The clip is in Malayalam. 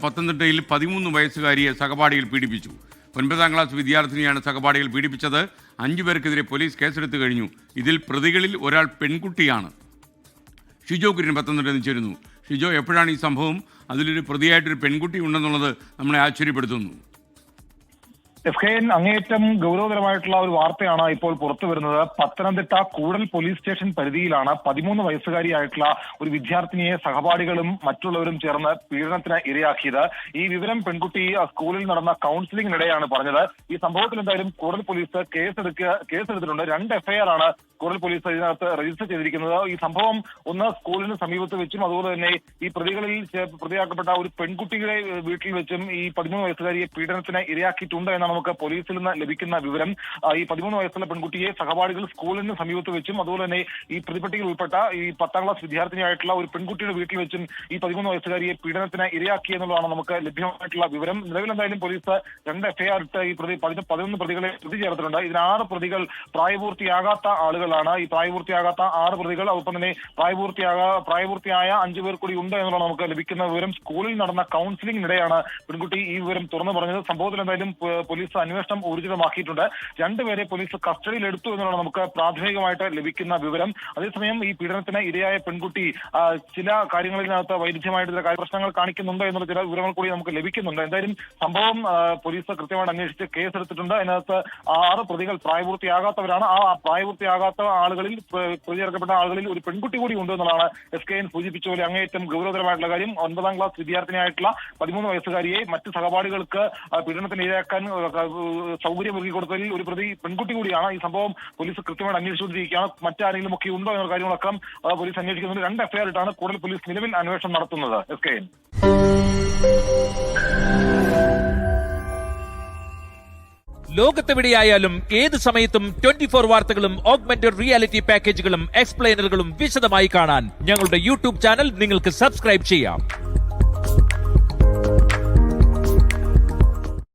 പത്തനംതിട്ടയിൽ 13 വയസ്സുകാരിയെ സഹപാഠികൾ പീഡിപ്പിച്ചു. 9ാം ക്ലാസ് വിദ്യാർത്ഥിനിയാണ് സഹപാഠികൾ പീഡിപ്പിച്ചത്. 5 പേർക്കെതിരെ പോലീസ് കേസെടുത്തു കഴിഞ്ഞു. ഇതിൽ പ്രതികളിൽ ഒരാൾ പെൺകുട്ടിയാണ്. ഷിജോ കുര്യൻ പത്തനംതിട്ടയിൽ നിന്ന് ചേരുന്നു. ഷിജോ, എപ്പോഴാണ് ഈ സംഭവം? അതിലൊരു പ്രതിയായിട്ടൊരു പെൺകുട്ടി ഉണ്ടെന്നുള്ളത് നമ്മളെ ആശ്ചര്യപ്പെടുത്തുന്നു. എഫ്കെഎൻ അങ്ങേയറ്റം ഗൗരവതരമായിട്ടുള്ള ഒരു വാർത്തയാണ് ഇപ്പോൾ പുറത്തു വരുന്നത്. പത്തനംതിട്ട കൂടൽ പോലീസ് സ്റ്റേഷൻ പരിധിയിലാണ് 13 വയസ്സുകാരിയായിട്ടുള്ള ഒരു വിദ്യാർത്ഥിനിയെ സഹപാഠികളും മറ്റുള്ളവരും ചേർന്ന് പീഡനത്തിന് ഇരയാക്കിയത്. ഈ വിവരം പെൺകുട്ടി സ്കൂളിൽ നടന്ന കൗൺസിലിംഗിനിടെയാണ് പറഞ്ഞത്. ഈ സംഭവത്തിൽ എന്തായാലും കൂടൽ പോലീസ് കേസെടുത്തിട്ടുണ്ട്. 2 എഫ്ഐആർ ആണ് കൂടൽ പോലീസ് ഇതിനകത്ത് രജിസ്റ്റർ ചെയ്തിരിക്കുന്നത്. ഈ സംഭവം ഒന്ന് സ്കൂളിന് സമീപത്ത് വെച്ചും അതുപോലെ തന്നെ ഈ പ്രതിയാക്കപ്പെട്ട ഒരു പെൺകുട്ടിയുടെ വീട്ടിൽ വെച്ചും ഈ 13 വയസ്സുകാരിയെ പീഡനത്തിന് ഇരയാക്കിയിട്ടുണ്ട് എന്നാണ് നമുക്ക് പോലീസിൽ നിന്ന് ലഭിക്കുന്ന വിവരം. ഈ 13 വയസ്സുള്ള പെൺകുട്ടിയെ സഹപാഠികൾ സ്കൂളിന് സമീപത്ത് വെച്ചും അതുപോലെ തന്നെ ഈ പ്രതിപട്ടികയിൽ ഉൾപ്പെട്ട ഈ 10ാം ക്ലാസ് വിദ്യാർത്ഥിനിയായിട്ടുള്ള ഒരു പെൺകുട്ടിയുടെ വീട്ടിൽ വെച്ചും ഈ 13 വയസ്സുകാരിയെ പീഡനത്തിന് ഇരയാക്കി എന്നുള്ളതാണ് നമുക്ക് ലഭ്യമായിട്ടുള്ള വിവരം. നിലവിൽ എന്തായാലും പോലീസ് 2 എഫ്ഐആർ ഇട്ട് ഈ 11 പ്രതികളെ പ്രതി ചേർത്തിട്ടുണ്ട്. ഇതിൽ 6 പ്രതികൾ പ്രായപൂർത്തിയാകാത്ത ആളുകളാണ്. ഈ പ്രായപൂർത്തിയാകാത്ത 6 പ്രതികൾ, ഒപ്പം തന്നെ പ്രായപൂർത്തിയായ 5 പേർ കൂടി ഉണ്ട് എന്നുള്ളതാണ് നമുക്ക് ലഭിക്കുന്ന വിവരം. സ്കൂളിൽ നടന്ന കൗൺസിലിംഗിനിടെയാണ് പെൺകുട്ടി ഈ വിവരം തുറന്നു പറഞ്ഞത്. സംഭവത്തിൽ എന്തായാലും പോലീസ് അന്വേഷണം ഊർജിതമാക്കിയിട്ടുണ്ട്. 2 പേരെ പോലീസ് കസ്റ്റഡിയിൽ എടുത്തു എന്നുള്ളതാണ് നമുക്ക് പ്രാഥമികമായിട്ട് ലഭിക്കുന്ന വിവരം. അതേസമയം ഈ പീഡനത്തിന് ഇരയായ പെൺകുട്ടി ചില കാര്യങ്ങളിനകത്ത് വൈരുദ്ധ്യമായിട്ട് ചില പ്രശ്നങ്ങൾ കാണിക്കുന്നുണ്ട് എന്നുള്ള ചില വിവരങ്ങൾ കൂടി നമുക്ക് ലഭിക്കുന്നുണ്ട്. എന്തായാലും സംഭവം പോലീസ് കൃത്യമായിട്ട് അന്വേഷിച്ച് കേസെടുത്തിട്ടുണ്ട്. അതിനകത്ത് 6 പ്രതികൾ പ്രായപൂർത്തിയാകാത്തവരാണ്. ആ പ്രായപൂർത്തിയാകാത്ത ആളുകളിൽ പ്രതി ചേർക്കപ്പെട്ട ആളുകളിൽ ഒരു പെൺകുട്ടി കൂടി ഉണ്ട് എന്നുള്ളതാണ് എഫ്കെഎൻ സൂചിപ്പിച്ച പോലെ അങ്ങേയറ്റം ഗൗരവതരമായിട്ടുള്ള കാര്യം. 9ാം ക്ലാസ് വിദ്യാർത്ഥിനിയായിട്ടുള്ള 13 വയസ്സുകാരിയെ മറ്റ് സഹപാഠികൾക്ക് പീഡനത്തിന് ഇരയാക്കാൻ സൗകര്യമൊരുക്കി കൊടുത്തതിൽ ഒരു പ്രതി പെൺകുട്ടി കൂടിയാണ്. ഈ സംഭവം പോലീസ് കൃത്യമായിട്ട് അന്വേഷിച്ചുകൊണ്ടിരിക്കുകയാണ്. മറ്റാരെങ്കിലും ഒക്കെ ഉണ്ടോ എന്ന കാര്യങ്ങളൊക്കെ പോലീസ് അന്വേഷിക്കുന്നുണ്ട്. 2 എഫ്ഐആർ ഇട്ടാണ് കൂടുതൽ പോലീസ് നിലവിൽ അന്വേഷണം നടത്തുന്നത്. എഫ്കെഎൻ ലോകത്തെവിടെയായാലും ഏത് സമയത്തും 24 വാർത്തകളും ഓഗ്മെന്റഡ് റിയാലിറ്റി പാക്കേജുകളും എക്സ്പ്ലെയിനറുകളും വിശദമായി കാണാൻ ഞങ്ങളുടെ യൂട്യൂബ് ചാനൽ നിങ്ങൾക്ക് സബ്സ്ക്രൈബ് ചെയ്യാം.